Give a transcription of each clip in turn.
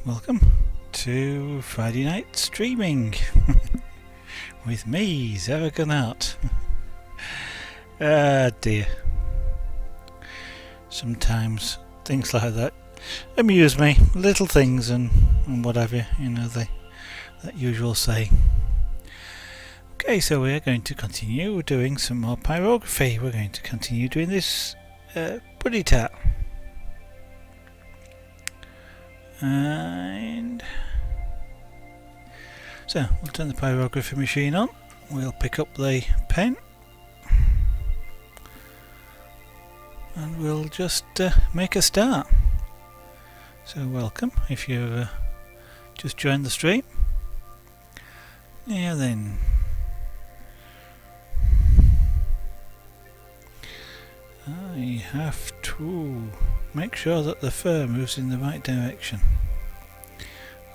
Welcome to Friday night streaming with me, Zeragonart. Ah dear. Sometimes things like that amuse me, little things and whatever, you know, that usual saying. Okay, so we're going to continue doing some more pyrography. We're going to continue doing this buddy tat. And so we'll turn the pyrography machine on, we'll pick up the pen and we'll just make a start. So welcome if you've just joined the stream. Now then, I have to make sure that the fur moves in the right direction,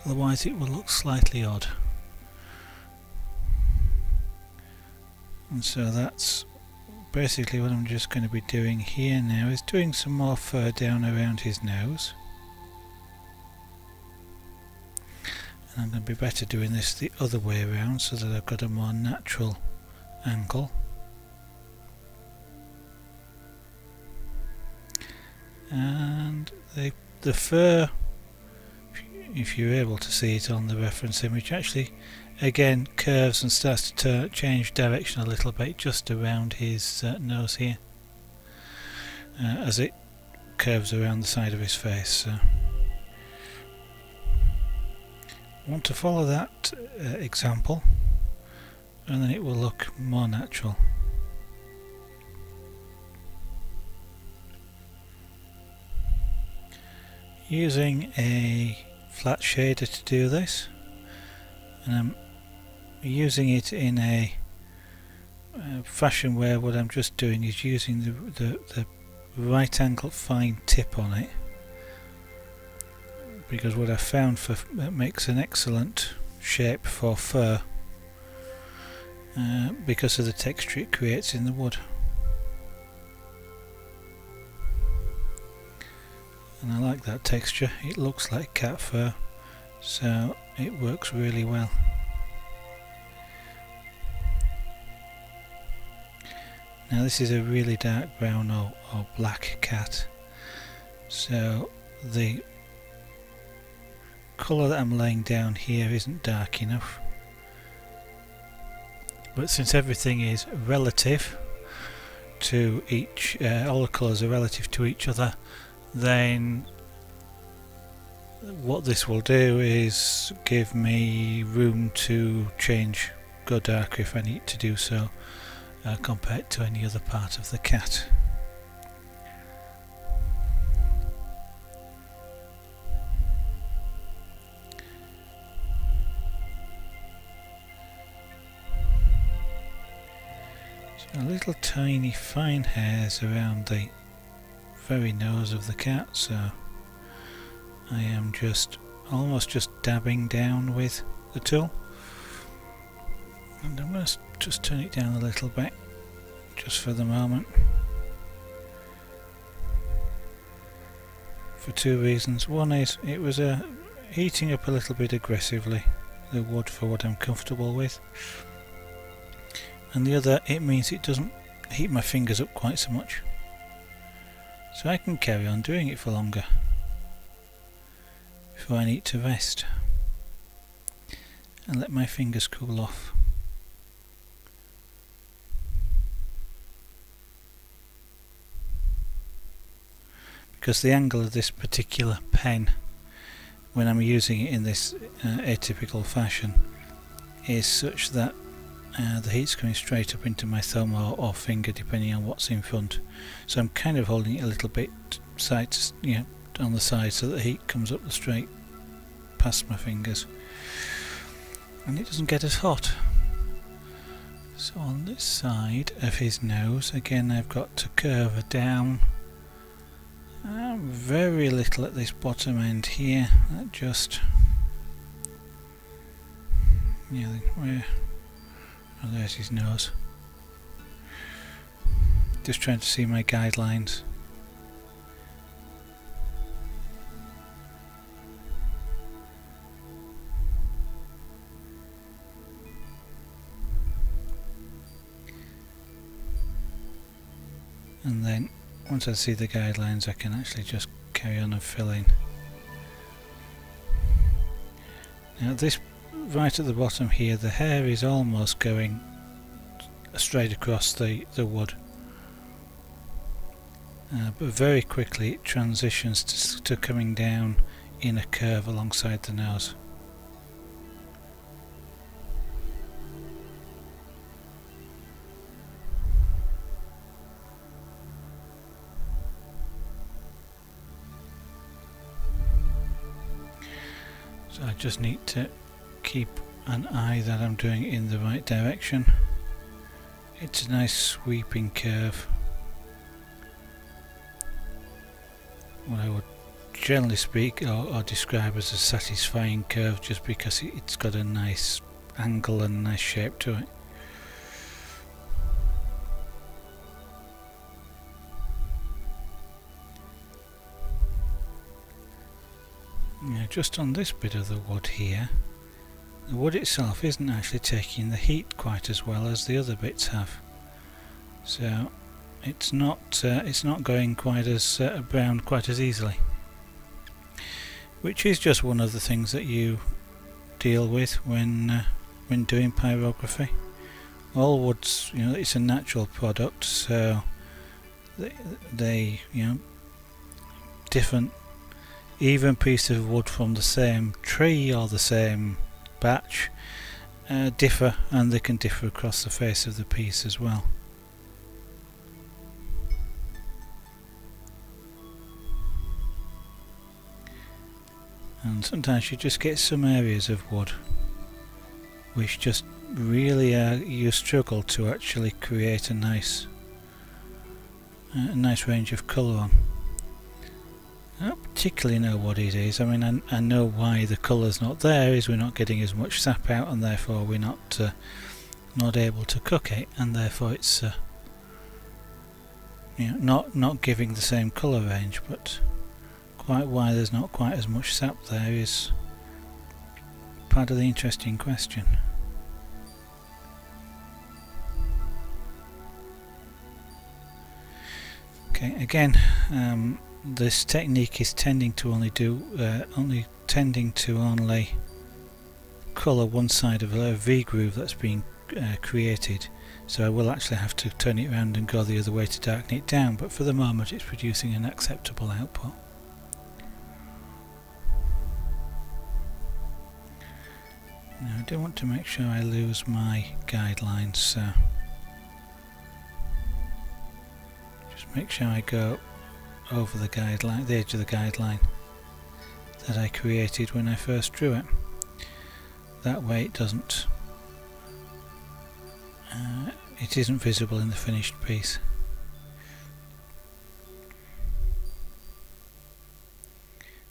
otherwise it will look slightly odd. And so that's basically what I'm just going to be doing here now, is doing some more fur down around his nose. And I'm going to be better doing this the other way around so that I've got a more natural angle. And the fur, if you're able to see it on the reference image, actually again curves and starts to change direction a little bit just around his nose here, as it curves around the side of his face. So I want to follow that example, and then it will look more natural. Using a flat shader to do this, and I'm using it in a fashion where what I'm just doing is using the right angle fine tip on it, because what I found makes an excellent shape for fur because of the texture it creates in the wood. And I like that texture, it looks like cat fur, so it works really well. Now this is a really dark brown or black cat, so the colour that I'm laying down here isn't dark enough, but since everything is relative to each, all the colours are relative to each other, then what this will do is give me room to change, go darker if I need to do so, compared to any other part of the cat. So little tiny fine hairs around the very nose of the cat, so I am just almost just dabbing down with the tool, and I'm going to just turn it down a little bit just for the moment, for two reasons. One is it was heating up a little bit aggressively, the wood, for what I'm comfortable with, and the other, it means it doesn't heat my fingers up quite so much, so I can carry on doing it for longer before I need to rest and let my fingers cool off. Because the angle of this particular pen, when I'm using it in this atypical fashion, is such that the heat's coming straight up into my thumb or finger, depending on what's in front. So I'm kind of holding it a little bit side, on the side, so that the heat comes up the straight past my fingers, and it doesn't get as hot. So on this side of his nose, again I've got to curve down very little at this bottom end here. That just, where? Oh, there's his nose. Just trying to see my guidelines. and then once I see the guidelines I can actually just carry on and fill in. Now this right at the bottom here, the hair is almost going straight across the wood, but very quickly it transitions to coming down in a curve alongside the nose. So I just need to keep an eye that I'm doing it in the right direction. It's a nice sweeping curve. What I would generally speak or describe as a satisfying curve, just because it's got a nice angle and a nice shape to it. Now just on this bit of the wood here, the wood itself isn't actually taking the heat quite as well as the other bits have, so it's not going quite as brown quite as easily, which is just one of the things that you deal with when doing pyrography. All woods, it's a natural product, so they different, even pieces of wood from the same tree or the same batch differ, and they can differ across the face of the piece as well. And sometimes you just get some areas of wood which just really you struggle to actually create a nice range of colour on. I don't particularly know what it is. I mean, I know why the colour's not there is we're not getting as much sap out, and therefore we're not able to cook it, and therefore it's not giving the same colour range. But quite why there's not quite as much sap there is part of the interesting question. Okay, again, this technique is tending to only colour one side of a V groove that's being created, so I will actually have to turn it around and go the other way to darken it down, but for the moment it's producing an acceptable output. Now I do want to make sure I lose my guidelines, so just make sure I go over the guideline, the edge of the guideline that I created when I first drew it. That way it doesn't it isn't visible in the finished piece.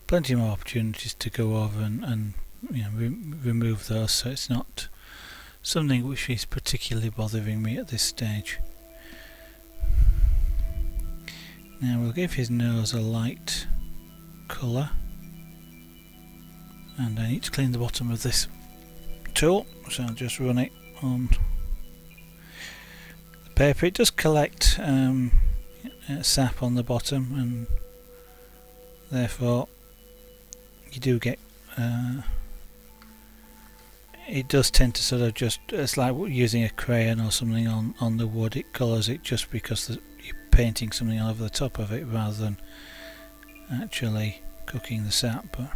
Plenty more opportunities to go over and remove those, so it's not something which is particularly bothering me at this stage. Now we'll give his nose a light colour, and I need to clean the bottom of this tool, so I'll just run it on the paper. It does collect sap on the bottom, and therefore you do get it does tend to sort of just, it's like using a crayon or something on the wood, it colours it just because you're painting something over the top of it rather than actually cooking the sap. But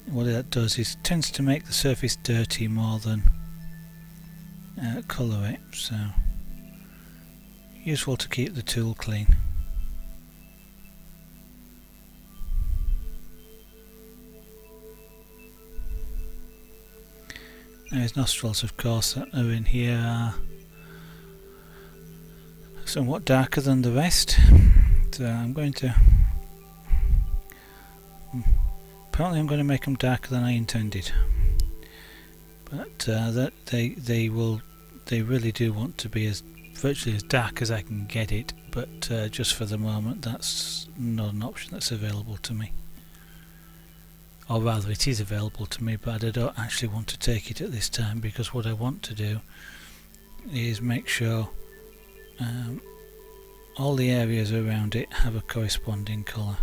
what that does is tends to make the surface dirty more than colour it, so useful to keep the tool clean. Now his nostrils, of course, that are in here are somewhat darker than the rest, so I'm going to make them darker than I intended, but that they really do want to be as virtually as dark as I can get it, but just for the moment that's not an option that's available to me. Or rather, it is available to me, but I don't actually want to take it at this time, because what I want to do is make sure all the areas around it have a corresponding colour.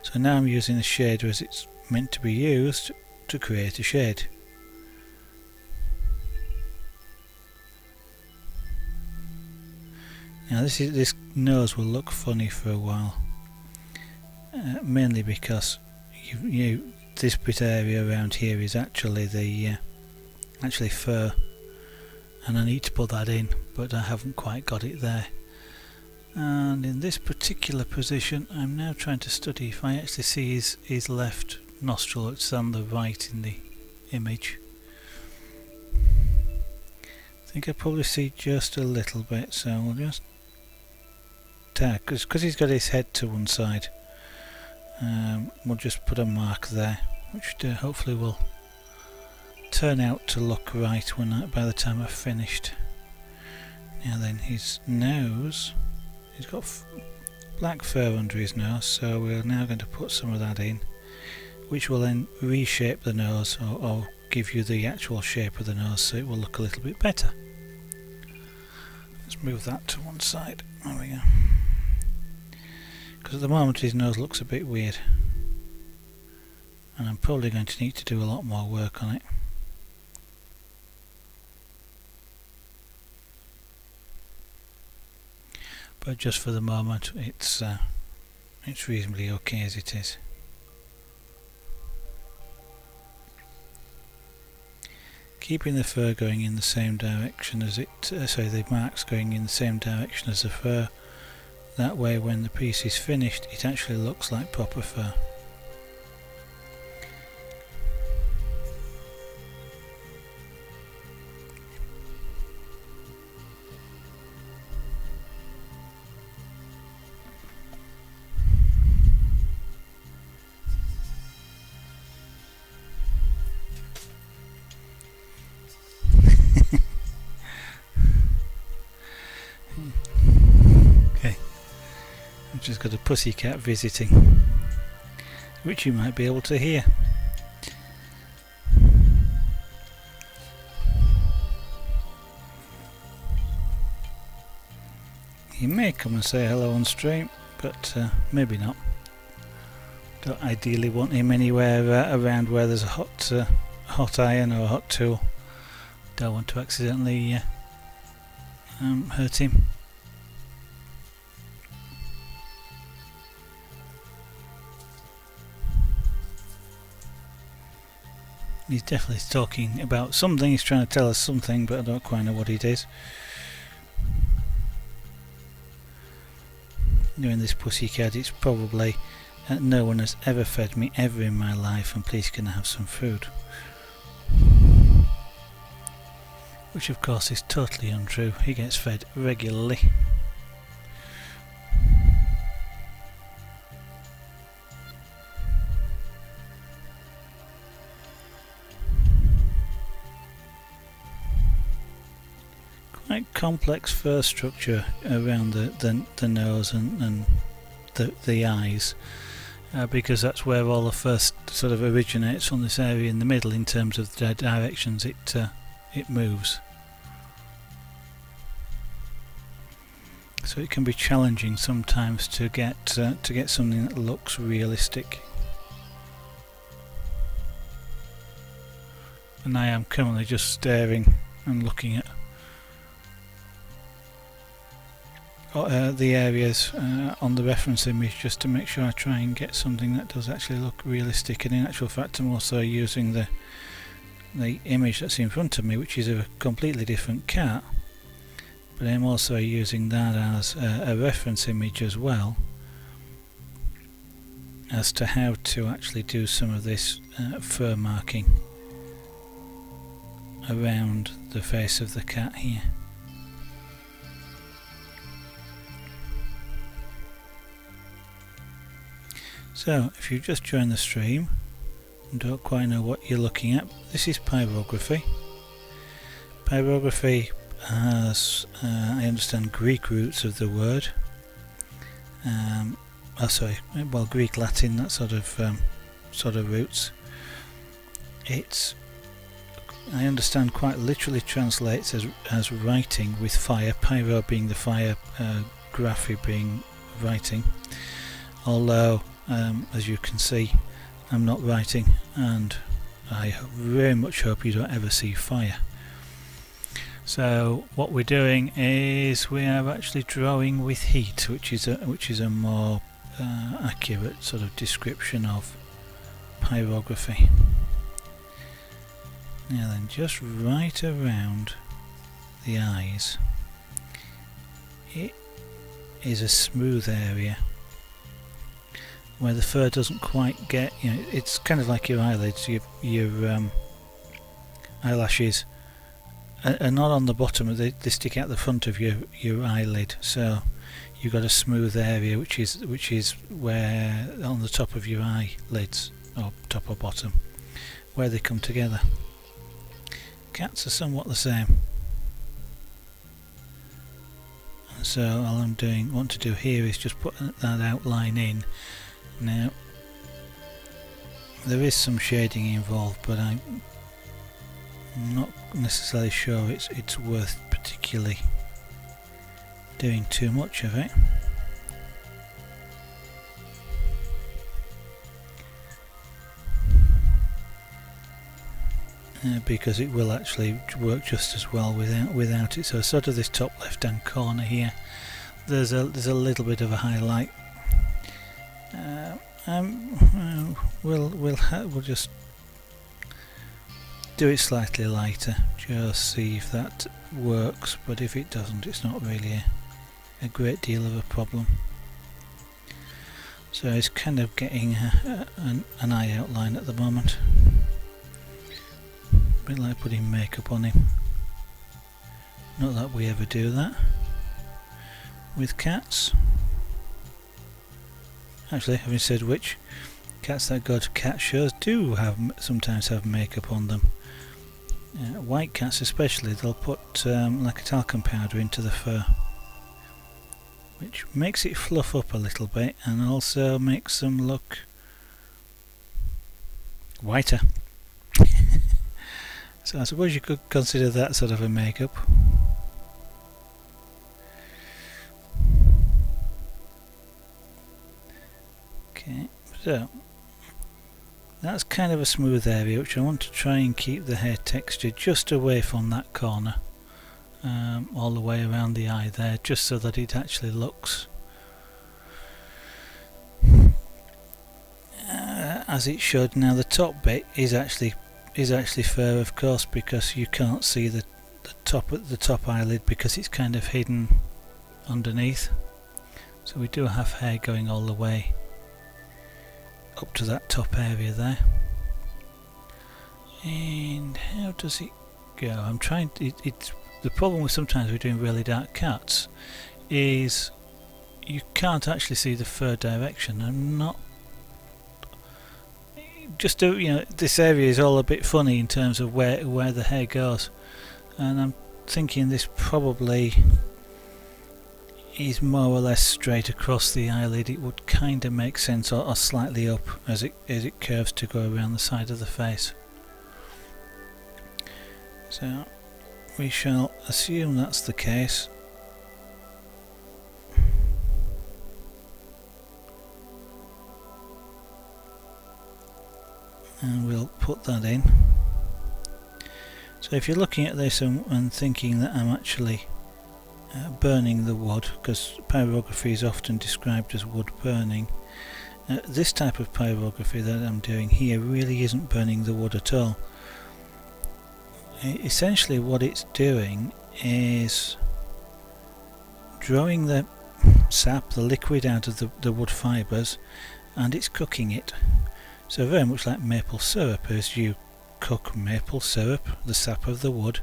So now I'm using the shader as it's meant to be used to create a shade. Now this nose will look funny for a while, mainly because this bit area around here is actually the fur, and I need to put that in, but I haven't quite got it there. And in this particular position I'm now trying to study if I actually see his left nostril. It's on the right in the image. I think I probably see just a little bit, so we'll just tag, because he's got his head to one side, we'll just put a mark there, which hopefully will turn out to look right by the time I've finished. Now then, his nose, he's got black fur under his nose, so we're now going to put some of that in, which will then reshape the nose, or give you the actual shape of the nose, so it will look a little bit better. Let's move that to one side. There we go. Because at the moment his nose looks a bit weird, and I'm probably going to need to do a lot more work on it. But just for the moment it's reasonably okay as it is. Keeping the fur going in the same direction as the marks going in the same direction as the fur. That way when the piece is finished it actually looks like proper fur. I've just got a pussycat visiting, which you might be able to hear. He may come and say hello on stream, but maybe not. Don't ideally want him anywhere around where there's a hot iron or a hot tool. Don't want to accidentally hurt him. He's definitely talking about something, he's trying to tell us something, but I don't quite know what it is. Knowing this pussycat, it's probably no one has ever fed me ever in my life, and please can I have some food? Which of course is totally untrue. He gets fed regularly. Quite complex fur structure around the nose and the eyes, because that's where all the first sort of originates, on this area in the middle in terms of the directions it moves. So it can be challenging sometimes to get something that looks realistic. And I am currently just staring and looking at the areas on the reference image, just to make sure I try and get something that does actually look realistic. And in actual fact I'm also using the image that's in front of me, which is a completely different cat, but I'm also using that as a reference image as well, as to how to actually do some of this fur marking around the face of the cat here. So if you just joined the stream and don't quite know what you're looking at, this is pyrography. Pyrography has, I understand, Greek roots of the word. Greek, Latin, that sort of roots. It's I understand quite literally translates as writing with fire, pyro being the fire, graphy being writing, although as you can see I'm not writing, and I very much hope you don't ever see fire. So what we're doing is we are actually drawing with heat, which is a more accurate sort of description of pyrography. Now then, just right around the eyes, it is a smooth area where the fur doesn't quite get, it's kind of like your eyelids, your eyelashes are not on the bottom, they stick out the front of your eyelid, so you've got a smooth area which is where on the top of your eyelids, or top or bottom, where they come together. Cats are somewhat the same. So all I want to do here is just put that outline in. Now there is some shading involved, but I'm not necessarily sure it's worth particularly doing too much of it. Because it will actually work just as well without it. So sort of this top left hand corner here, there's a little bit of a highlight. We'll just do it slightly lighter, just see if that works, but if it doesn't, it's not really a great deal of a problem. So it's kind of getting an eye outline at the moment. A bit like putting makeup on him. Not that we ever do that with cats. Actually, having said which, cats that go to cat shows do sometimes have makeup on them. White cats especially, they'll put like a talcum powder into the fur, which makes it fluff up a little bit and also makes them look whiter. So I suppose you could consider that sort of a makeup. Okay, so that's kind of a smooth area, which I want to try and keep the hair texture just away from that corner, all the way around the eye there, just so that it actually looks as it should. Now the top bit is actually fur, of course, because you can't see the top eyelid because it's kind of hidden underneath. So we do have hair going all the way up to that top area there. And how does it go? I'm trying to, it's the problem with sometimes we're doing really dark cats is you can't actually see the fur direction. I'm not just this area is all a bit funny in terms of where the hair goes, and I'm thinking this probably is more or less straight across the eyelid. It would kind of make sense, or slightly up as it curves to go around the side of the face. So we shall assume that's the case. And we'll put that in. So if you're looking at this and thinking that I'm actually burning the wood, because pyrography is often described as wood burning, this type of pyrography that I'm doing here really isn't burning the wood at all. Essentially what it's doing is drawing the sap, the liquid, out of the wood fibres, and it's cooking it. So very much like maple syrup, as you cook maple syrup, the sap of the wood,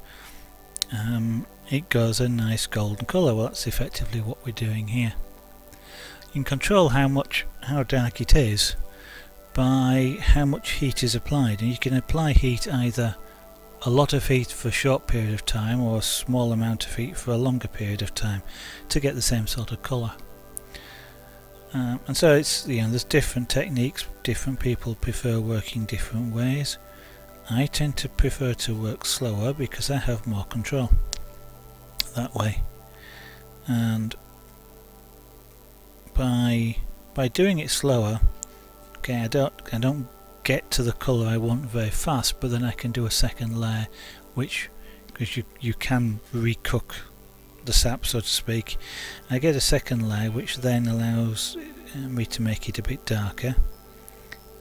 it goes a nice golden colour. Well, that's effectively what we're doing here. You can control how dark it is by how much heat is applied, and you can apply heat, either a lot of heat for a short period of time or a small amount of heat for a longer period of time to get the same sort of colour. And so it's, there's different techniques, different people prefer working different ways. I tend to prefer to work slower because I have more control that way, and by doing it slower, okay, I don't get to the colour I want very fast, but then I can do a second layer, which, because you can recook the sap, so to speak, I get a second layer which then allows me to make it a bit darker,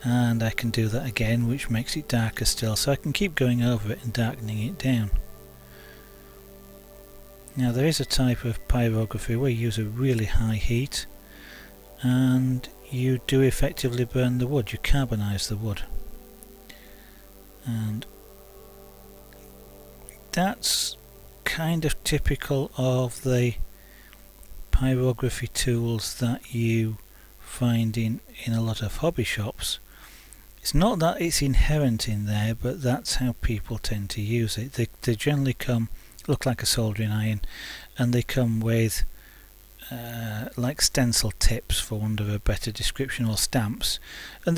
and I can do that again, which makes it darker still, so I can keep going over it and darkening it down. Now there is a type of pyrography where you use a really high heat and you do effectively burn the wood, you carbonise the wood, and that's kind of typical of the pyrography tools that you find in a lot of hobby shops. It's not that it's inherent in there, but that's how people tend to use it. They generally look like a soldering iron, and they come with like stencil tips, for want of a better description, or stamps, and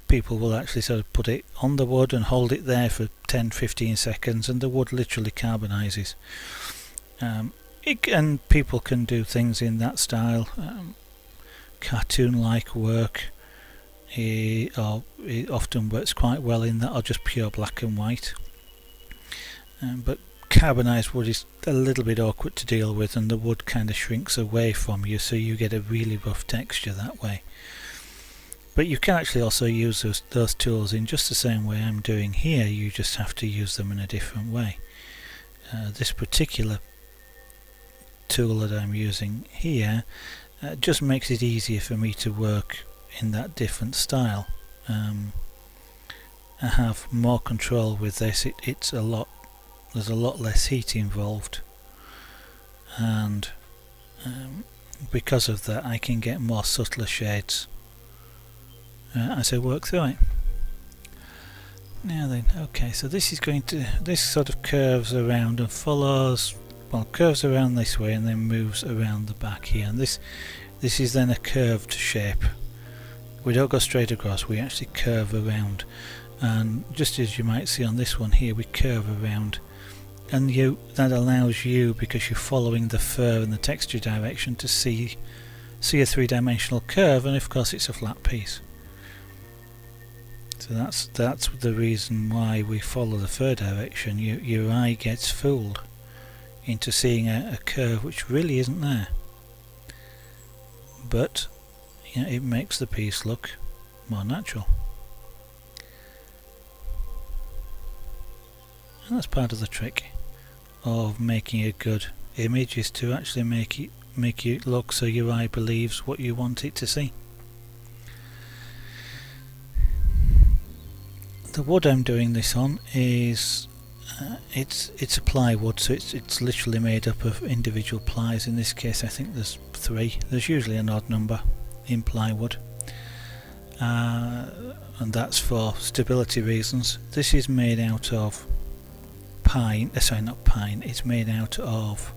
people will actually sort of put it on the wood and hold it there for 10-15 seconds, and the wood literally carbonises. And people can do things in that style, cartoon-like work, or it often works quite well in that, or just pure black and white. But carbonised wood is a little bit awkward to deal with, and the wood kind of shrinks away from you, so you get a really rough texture that way. But you can actually also use those tools in just the same way I'm doing here, you just have to use them in a different way. This particular tool that I'm using here just makes it easier for me to work in that different style. I have more control with this. There's a lot less heat involved, and because of that I can get more subtler shades as I work through it. Now then, okay, so this sort of curves around and curves around this way and then moves around the back here, and this is then a curved shape. We don't go straight across, we actually curve around, and just as you might see on this one here, we curve around, and that allows you, because you're following the fur and the texture direction, to see a three-dimensional curve, and of course it's a flat piece. So that's the reason why we follow the fur direction. Your eye gets fooled into seeing a curve which really isn't there, but it makes the piece look more natural. And that's part of the trick of making a good image, is to actually make it look so your eye believes what you want it to see. The wood I'm doing this on is it's a plywood, so it's literally made up of individual plies. In this case I think there's 3. There's usually an odd number in plywood, and that's for stability reasons. This is made out of it's made out of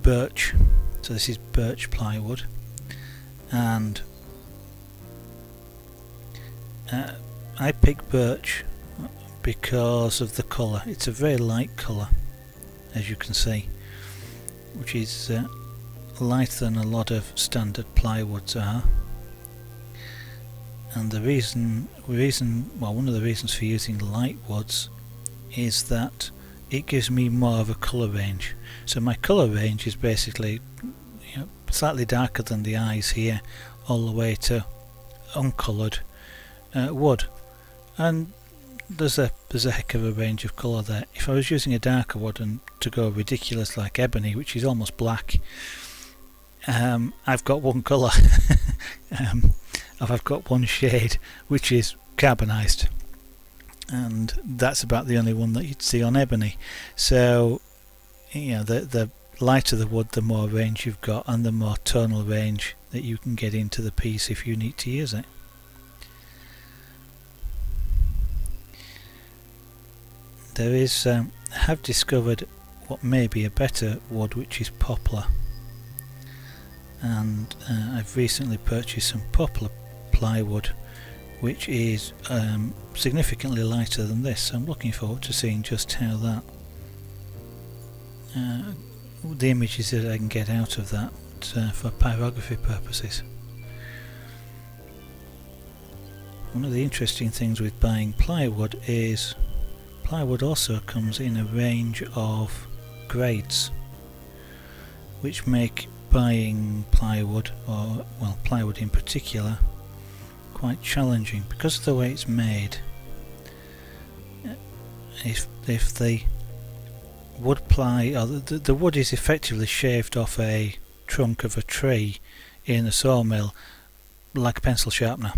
birch, so this is birch plywood, and I picked birch because of the colour. It's a very light colour, as you can see, which is lighter than a lot of standard plywoods are. And one of the reasons for using light woods is that it gives me more of a colour range. So my colour range is basically slightly darker than the eyes here, all the way to uncoloured wood, and there's a heck of a range of colour there. If I was using a darker wood and to go ridiculous like ebony, which is almost black, I've got one colour. I've got one shade, which is carbonised, and that's about the only one that you'd see on ebony. So the lighter the wood, the more range you've got, and the more tonal range that you can get into the piece if you need to use it. There is, I have discovered what may be a better wood, which is poplar, and I've recently purchased some poplar plywood, which is significantly lighter than this. So I'm looking forward to seeing just how that the images that I can get out of that for pyrography purposes. One of the interesting things with buying plywood is plywood also comes in a range of grades, which make buying plywood, or well, plywood in particular, quite challenging because of the way it's made. If the wood ply, or the wood is effectively shaved off a trunk of a tree in a sawmill like a pencil sharpener,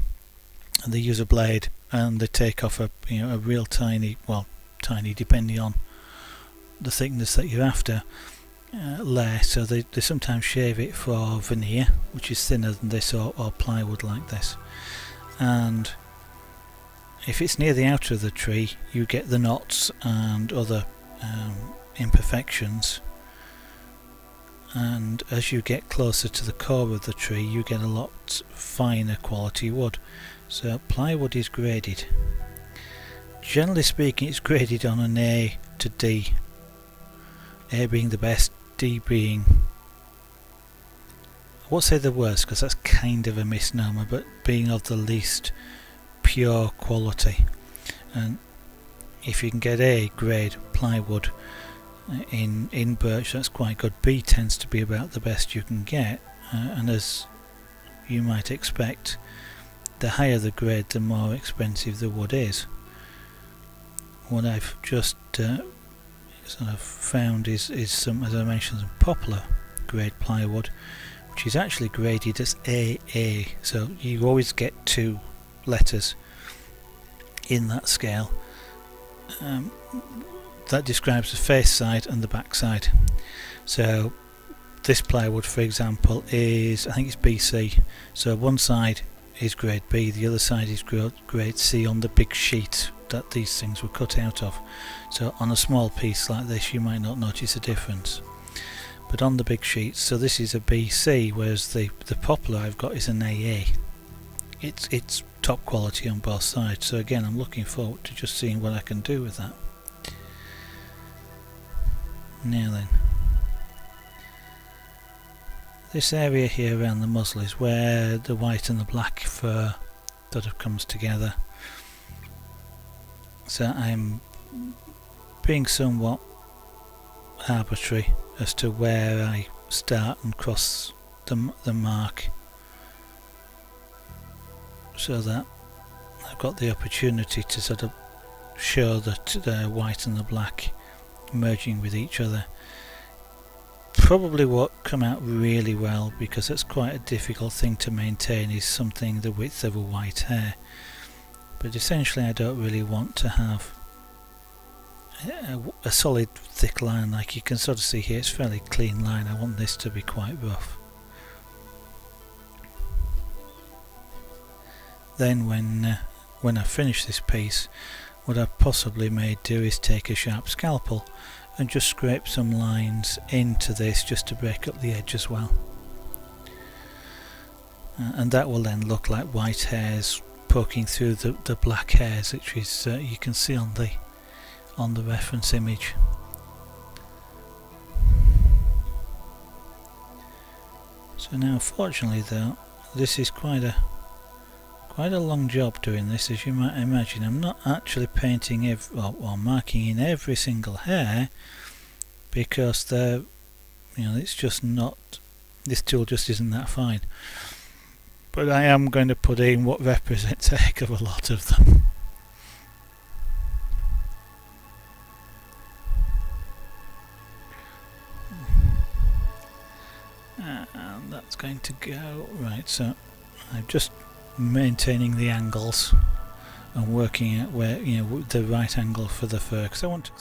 and they use a blade and they take off a real tiny, well, tiny depending on the thickness that you're after, layer. So they sometimes shave it for veneer, which is thinner than this, or plywood like this. And if it's near the outer of the tree, you get the knots and other imperfections, and as you get closer to the core of the tree you get a lot finer quality wood. So plywood is graded. Generally speaking, it's graded on an A to D, A being the best, D being, I won't say the worst because that's kind of a misnomer, but being of the least pure quality. And if you can get A grade plywood in birch, that's quite good. B tends to be about the best you can get, and as you might expect, the higher the grade the more expensive the wood is. What I've just sort of found is some, as I mentioned, some poplar grade plywood, which is actually graded as AA, so you always get 2 letters in that scale. That describes the face side and the back side. So this plywood, for example, is, I think it's BC, so one side is grade B, the other side is grade C on the big sheet that these things were cut out of. So on a small piece like this you might not notice a difference, but on the big sheets, so this is a BC, whereas the poplar I've got is an AA. It's top quality on both sides, so again I'm looking forward to just seeing what I can do with that. Now then, this area here around the muzzle is where the white and the black fur sort of comes together. So I'm being somewhat arbitrary as to where I start and cross the mark, so that I've got the opportunity to sort of show that the white and the black merging with each other. Probably won't come out really well because it's quite a difficult thing to maintain, is something the width of a white hair. But essentially I don't really want to have a solid thick line like you can sort of see here. It's a fairly clean line. I want this to be quite rough. Then when I finish this piece, what I possibly may do is take a sharp scalpel and just scrape some lines into this just to break up the edge as well. And that will then look like white hairs poking through the black hairs, which is you can see on the reference image. So now, fortunately though, this is quite a long job doing this, as you might imagine. I'm not actually painting or marking in every single hair, because they're, it's just not, this tool just isn't that fine. But I am going to put in what represents a heck of a lot of them. And that's going to go right. So I'm just maintaining the angles and working out where the right angle for the fur, because I want to